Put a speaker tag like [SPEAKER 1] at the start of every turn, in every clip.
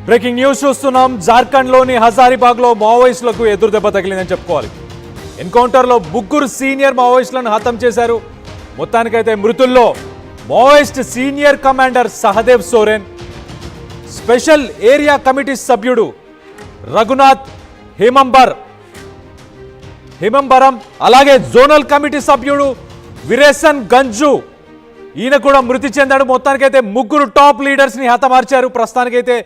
[SPEAKER 1] Breaking news చూస్తున్నాం. జార్ఖండ్లోని హజారీబాగ్లో మావోయిస్టులకు ఎదురుదెబ్బ తగిలిందని చెప్పుకోవాలి. ఎన్కౌంటర్లో ముగ్గురు సీనియర్ మావోయిస్టులను హతం చేశారు. మొత్తానికైతే మృతుల్లో Maoist senior commander Sahadev Soren, special area committee సభ్యుడు రఘునాథ్ హేమంబరం, అలాగే జోనల్ కమిటీ సభ్యుడు విరేసన్ గంజు ఈయన కూడా మృతి చెందాడు. మొత్తానికైతే ముగ్గురు టాప్ లీడర్స్ ని హతమార్చారు. ప్రస్తుతానికైతే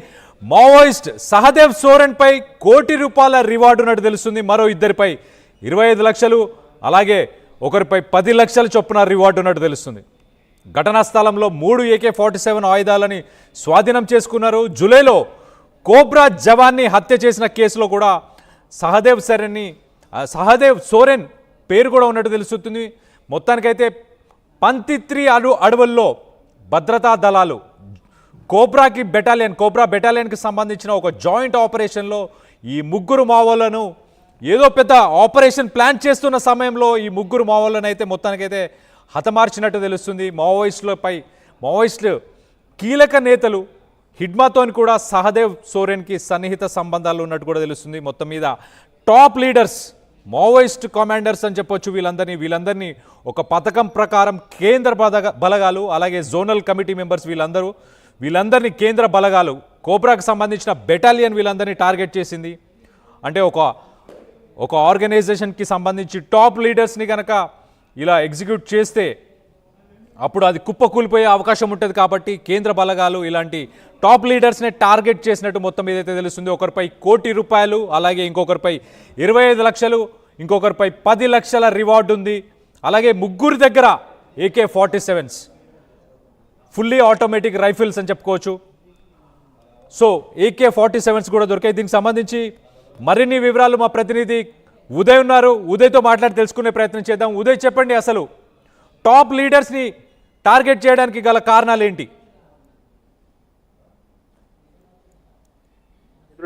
[SPEAKER 1] మావోయిస్ట్ సహదేవ్ సోరెన్ పై ₹1 కోటి రివార్డు ఉన్నట్టు తెలుస్తుంది. మరో ఇద్దరిపై 25 లక్షలు, అలాగే ఒకరిపై 10 లక్షల చొప్పున రివార్డు ఉన్నట్టు తెలుస్తుంది. ఘటనా స్థలంలో 3 AK-47 ఆయుధాలని స్వాధీనం చేసుకున్నారు. జూలైలో కోబ్రా జవాన్ని హత్య చేసిన కేసులో కూడా సహదేవ్ సోరెన్ పేరు కూడా ఉన్నట్టు తెలుస్తుంది. మొత్తానికైతే పంతిత్రి అడవుల్లో భద్రతా దళాలు కోబ్రా బెటాలియన్కి సంబంధించిన ఒక జాయింట్ ఆపరేషన్లో ఈ ముగ్గురు మావోలను ఏదో పెద్ద ఆపరేషన్ ప్లాన్ చేస్తున్న సమయంలో ఈ ముగ్గురు మావోలను అయితే మొత్తానికైతే హతమార్చినట్టు తెలుస్తుంది. మావోయిస్టులు కీలక నేతలు హిడ్మాతోని కూడా సహదేవ్ సోరెన్కి సన్నిహిత సంబంధాలు ఉన్నట్టు కూడా తెలుస్తుంది. మొత్తం మీద టాప్ లీడర్స్, మావోయిస్ట్ కమాండర్స్ అని చెప్పొచ్చు. వీళ్ళందరినీ ఒక పథకం ప్రకారం కేంద్ర బలగాలు, అలాగే జోనల్ కమిటీ మెంబర్స్ వీళ్ళందరినీ కేంద్ర బలగాలు, కోబ్రాకు సంబంధించిన బెటాలియన్ వీళ్ళందరినీ టార్గెట్ చేసింది. అంటే ఒక ఆర్గనైజేషన్కి సంబంధించి టాప్ లీడర్స్ని కనుక ఇలా ఎగ్జిక్యూట్ చేస్తే అప్పుడు అది కుప్పకూలిపోయే అవకాశం ఉంటుంది. కాబట్టి కేంద్ర బలగాలు ఇలాంటి టాప్ లీడర్స్ని టార్గెట్ చేసినట్టు మొత్తం ఏదైతే తెలుస్తుంది. ఒకరిపై ₹1 కోటి, అలాగే ఇంకొకరిపై 25 లక్షలు, ఇంకొకరిపై 10 లక్షల రివార్డు ఉంది. అలాగే ముగ్గురి దగ్గర AK-47s, ఫుల్లీ ఆటోమేటిక్ రైఫిల్స్ అని చెప్పుకోవచ్చు. సో AK-47s కూడా దొరికాయి. దీనికి సంబంధించి మరిన్ని వివరాలు మా ప్రతినిధి ఉదయ్ ఉన్నారు. ఉదయ్తో మాట్లాడి తెలుసుకునే ప్రయత్నం చేద్దాం. ఉదయ్, చెప్పండి, అసలు టాప్ లీడర్స్ని టార్గెట్ చేయడానికి గల కారణాలు ఏంటి?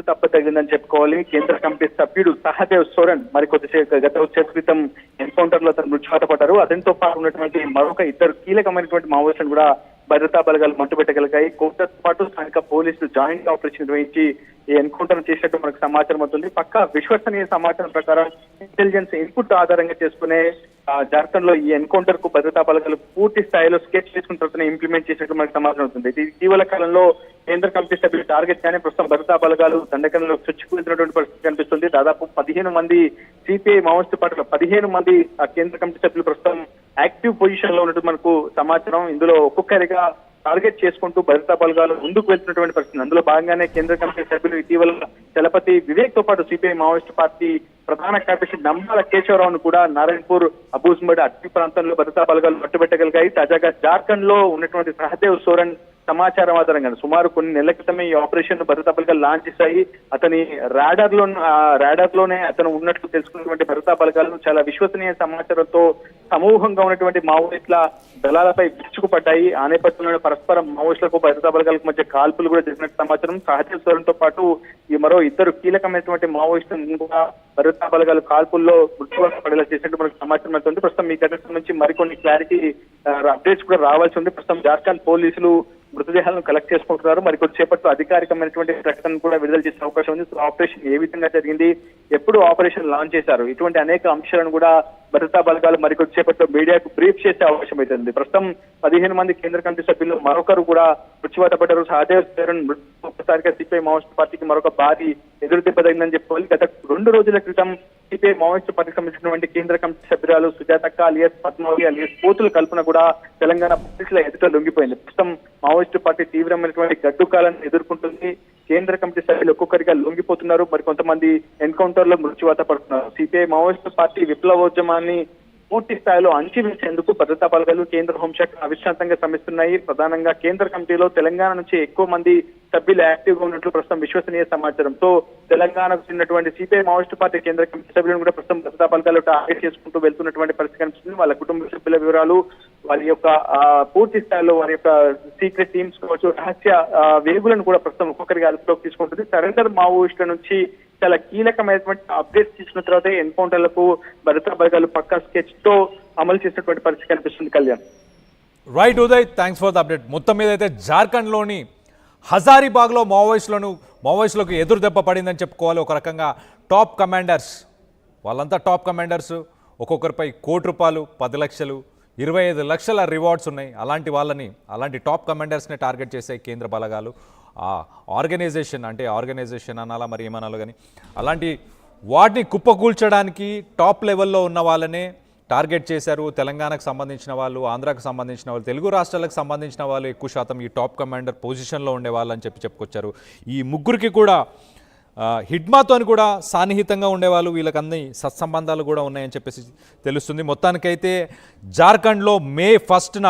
[SPEAKER 2] తప్ప తగిలిందని చెప్పుకోవాలి. కేంద్ర కమిటీ సభ్యుడు సహదేవ్ సోరెన్ గత క్రితం ఎన్కౌంటర్ లో అతను మృత్యువాత పడ్డారు. అతనితో పాటు ఉన్నటువంటి మరొక ఇద్దరు కీలకమైనటువంటి మావోయిస్టులను కూడా భద్రతా బలగాలు మట్టుబెట్టగలిగాయి. కోర్టుతో పాటు స్థానిక పోలీసులు జాయింట్ ఆపరేషన్ నిర్వహించి ఈ ఎన్కౌంటర్ చేసినట్టు మనకు సమాచారం అవుతుంది. పక్కా విశ్వసనీయ సమాచారం ప్రకారం ఇంటెలిజెన్స్ ఇన్పుట్ ఆధారంగా చేసుకునే జార్ఖండ్ లో ఈ ఎన్కౌంటర్ కు భద్రతా బలగాలు పూర్తి స్థాయిలో స్కెచ్ చేసుకున్న తర్వాత ఇంప్లిమెంట్ చేసినట్టు మనకు సమాచారం అవుతుంది. ఇటీవల కాలంలో కేంద్ర కమిటీ సభ్యులు టార్గెట్ గానే ప్రస్తుతం భద్రతా బలగాలు దండకంలో చొచ్చుకువెళ్తున్నటువంటి పరిస్థితి కనిపిస్తుంది. దాదాపు 15 మంది సిపిఐ మావోయిస్టు పార్టీలో 15 మంది కేంద్ర కమిటీ సభ్యులు ప్రస్తుతం యాక్టివ్ పొజిషన్ లో ఉన్నట్టు మనకు సమాచారం. ఇందులో ఒక్కొక్కరిగా టార్గెట్ చేసుకుంటూ భద్రతా బలగాలు ముందుకు వెళ్తున్నటువంటి పరిస్థితి. అందులో భాగంగానే కేంద్ర కమిటీ సభ్యులు ఇటీవల చలపతి వివేక్ తో పాటు సిపిఐ మావోయిస్టు పార్టీ ప్రధాన కార్యదర్శి నంబాల కేశవరావును కూడా నారాయణపూర్, అబూజ్మడ్ అటవీ ప్రాంతంలో భద్రతా బలగాలు పట్టుబెట్టగలిగాయి. తాజాగా జార్ఖండ్ లో ఉన్నటువంటి సహదేవ్ సోరెన్ సమాచారం ఆధారంగా సుమారు కొన్ని నెలల క్రితమే ఈ ఆపరేషన్ భద్రతా బలగాలు లాంచ్ చేశాయి. అతని రాడార్ లోనే అతను ఉన్నట్లు తెలుసుకున్నటువంటి భద్రతా బలగాలను చాలా విశ్వసనీయ సమాచారంతో సమూహంగా ఉన్నటువంటి మావోయిస్టుల దళాలపై విరుచుకుపడ్డాయి. ఆ నేపథ్యంలో పరస్పరం మావోయిస్టులకు భద్రతా బలగాలకు మధ్య కాల్పులు కూడా జరిగినట్టు సమాచారం. సహదేవ్ సోరెన్ తో పాటు ఈ మరో ఇద్దరు కీలకమైనటువంటి మావోయిస్టులను కూడా భద్రతా బలగాలు కాల్పుల్లో మృత్యువాత పడేలా చేసినట్టు మనకు సమాచారం అవుతుంది. ప్రస్తుతం ఈ ఘటన నుంచి మరికొన్ని క్లారిటీ అప్డేట్స్ కూడా రావాల్సి ఉంది. ప్రస్తుతం జార్ఖండ్ పోలీసులు మృతదేహాలను కలెక్ట్ చేసుకుంటున్నారు. మరికొద్ది సేపట్లో అధికారికమైనటువంటి ప్రకటన కూడా విడుదల చేసే అవకాశం ఉంది. ఆపరేషన్ ఏ విధంగా జరిగింది, ఎప్పుడు ఆపరేషన్ లాంచ్ చేశారు, ఇటువంటి అనేక అంశాలను కూడా భద్రతా బలగాలు మరికొద్ది సేపట్లో మీడియాకు బ్రీఫ్ చేసే అవకాశం అవుతుంది. ప్రస్తుతం 15 మంది కేంద్ర కమిటీ సభ్యులు మరొకరు కూడా మృత్యువాత పడ్డారు. సహదేవ్ సోరెన్ ఒక్కసారిగా సిపిఐ మావోయిస్టు పార్టీకి మరొక భారీ ఎదురు దెబ్బ తగిలిందని చెప్పుకోవాలి. గత 2 రోజుల క్రితం సిపిఐ మావోయిస్టు పార్టీకి సంబంధించినటువంటి కేంద్ర కమిటీ సభ్యురాలు సుజాతక్క అలియాస్ పద్మావతి అలియాస్ పోతుల కల్పన కూడా తెలంగాణ పోలీసుల ఎదుట లొంగిపోయింది. ప్రస్తుతం మావోయిస్టు పార్టీ తీవ్రమైనటువంటి గడ్డుకాలను ఎదుర్కొంటుంది. కేంద్ర కమిటీ సభ్యులు ఒక్కొక్కరిగా లొంగిపోతున్నారు. మరి కొంతమంది ఎన్కౌంటర్ లో మృత్యువాత పడుతున్నారు. సిపిఐ మావోయిస్టు పార్టీ విప్లవోద్యమాన్ని పూర్తి స్థాయిలో అంచివేసేందుకు భద్రతా బలగాలు కేంద్ర హోంశాఖ అవిశ్రాంతంగా శ్రమిస్తున్నాయి. ప్రధానంగా కేంద్ర కమిటీలో తెలంగాణ నుంచి ఎక్కువ మంది సభ్యులు యాక్టివ్ గా ఉన్నట్లు ప్రస్తుతం విశ్వసనీయ సమాచారంతో తెలంగాణకు చెందినటువంటి సిపిఐ మావోయిస్టు పార్టీ కేంద్ర కమిటీ సభ్యులను కూడా ప్రస్తుతం భద్రతా బలగాలు టార్గెట్ చేసుకుంటూ వెళ్తున్నటువంటి పరిస్థితి కనిపిస్తుంది. వాళ్ళ కుటుంబ సభ్యుల వివరాలు, వారి యొక్క పూర్తి స్థాయిలో వారి యొక్క సీక్రెట్ టీమ్స్ కావచ్చు, రహస్య వేగులను కూడా ప్రస్తుతం ఒక్కొక్కరిగా అదుపులోకి తీసుకుంటుంది. సరెండర్ మావోయిస్టుల నుంచి చాలా కీలకమైనటువంటి అప్డేట్స్ తీసుకున్న తర్వాత ఎన్కౌంటర్లకు భద్రతా బలగాలు పక్కా స్కెచ్ తో అమలు చేసినటువంటి పరిస్థితి కనిపిస్తుంది. Kalyan.
[SPEAKER 1] Right Uday, thanks for the update. మొత్తం మీద అయితే జార్ఖండ్లోని హజారీబాగ్లో మావోయిస్టులకు ఎదురు దెబ్బ పడిందని చెప్పుకోవాలి. ఒక రకంగా టాప్ కమాండర్స్, వాళ్ళంతా టాప్ కమాండర్స్, ఒక్కొక్కరిపై ₹1,00,00,000, 10 లక్షలు, 25 లక్షల రివార్డ్స్ ఉన్నాయి. అలాంటి టాప్ కమాండర్స్ని టార్గెట్ చేసే కేంద్ర బలగాలు. ఆ ఆర్గనైజేషన్ అనాలా మరి ఏమనాలో కానీ, అలాంటి వాటిని కుప్పకూల్చడానికి టాప్ లెవెల్లో ఉన్న వాళ్ళనే టార్గెట్ చేశారు. తెలంగాణకు సంబంధించిన వాళ్ళు, ఆంధ్రాకు సంబంధించిన వాళ్ళు, తెలుగు రాష్ట్రాలకు సంబంధించిన వాళ్ళు ఎక్కువ శాతం ఈ టాప్ కమాండర్ పొజిషన్లో ఉండేవాళ్ళు అని చెప్పుకొచ్చారు. ఈ ముగ్గురికి కూడా హిడ్మాతోని కూడా సాన్నిహితంగా ఉండేవాళ్ళు. వీళ్ళకి అన్ని సత్సంబంధాలు కూడా ఉన్నాయని చెప్పేసి తెలుస్తుంది. మొత్తానికైతే జార్ఖండ్లో మే 1న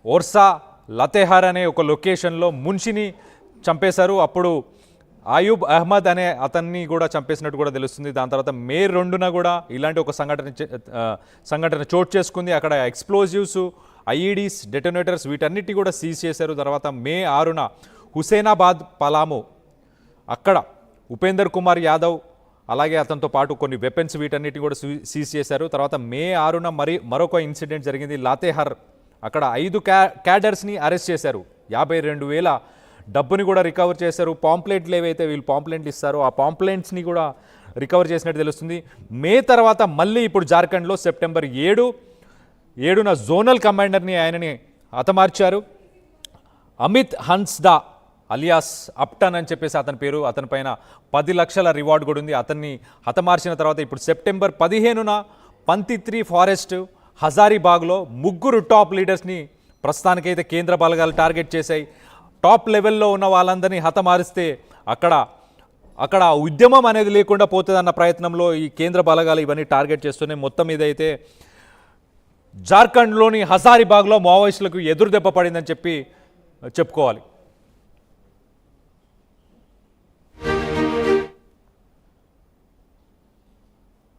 [SPEAKER 1] ఓర్సా లతేహార్ అనే ఒక లొకేషన్లో మున్షిని చంపేశారు. అప్పుడు ఆయూబ్ అహ్మద్ అనే అతన్ని కూడా చంపేసినట్టు కూడా తెలుస్తుంది. దాని తర్వాత మే 2న కూడా ఇలాంటి ఒక సంఘటన చోటు చేసుకుంది. అక్కడ ఎక్స్ప్లోజివ్స్, ఐఈడీస్, డెటోనేటర్స్ వీటన్నిటి కూడా సీజ్ చేశారు. తర్వాత మే 6న హుసేనాబాద్, పలాము అక్కడ ఉపేందర్ కుమార్ యాదవ్ అలాగే అతనితో పాటు కొన్ని వెపన్స్ వీటన్నిటి కూడా సీజ్ చేశారు. తర్వాత మే 6న మరొక ఇన్సిడెంట్ జరిగింది లాతేహార్. అక్కడ 5 క్యాడర్స్ని అరెస్ట్ చేశారు. 52,000 డబ్బుని కూడా రికవర్ చేశారు. పాంప్లెట్లు ఏవైతే వీళ్ళు పాంప్లెంట్లు ఇస్తారో ఆ పాంప్లెంట్స్ని కూడా రికవర్ చేసినట్టు తెలుస్తుంది. మే తర్వాత మళ్ళీ ఇప్పుడు జార్ఖండ్లో సెప్టెంబర్ 7న జోనల్ కమాండర్ని ఆయనని హతమార్చారు. అమిత్ హన్స్దా అలియాస్ అప్టన్ అని చెప్పేసి అతని పేరు. అతని పైన 10 లక్షల రివార్డ్ కూడా ఉంది. అతన్ని హతమార్చిన తర్వాత ఇప్పుడు సెప్టెంబర్ 15న పంతిత్రి ఫారెస్ట్ హజారీబాగ్లో 3 టాప్ లీడర్స్ని ప్రస్తుతానికైతే కేంద్ర బలగాలు టార్గెట్ చేశాయి. టాప్ లెవెల్లో ఉన్న వాళ్ళందరినీ హతమారిస్తే అక్కడ ఉద్యమం అనేది లేకుండా పోతుందన్న ప్రయత్నంలో ఈ కేంద్ర బలగాలు ఇవన్నీ టార్గెట్ చేస్తున్నాయి. మొత్తం మీద అయితే జార్ఖండ్లోని హజారీబాగ్లో మావోయిస్టులకు ఎదురు దెబ్బ పడిందని చెప్పుకోవాలి.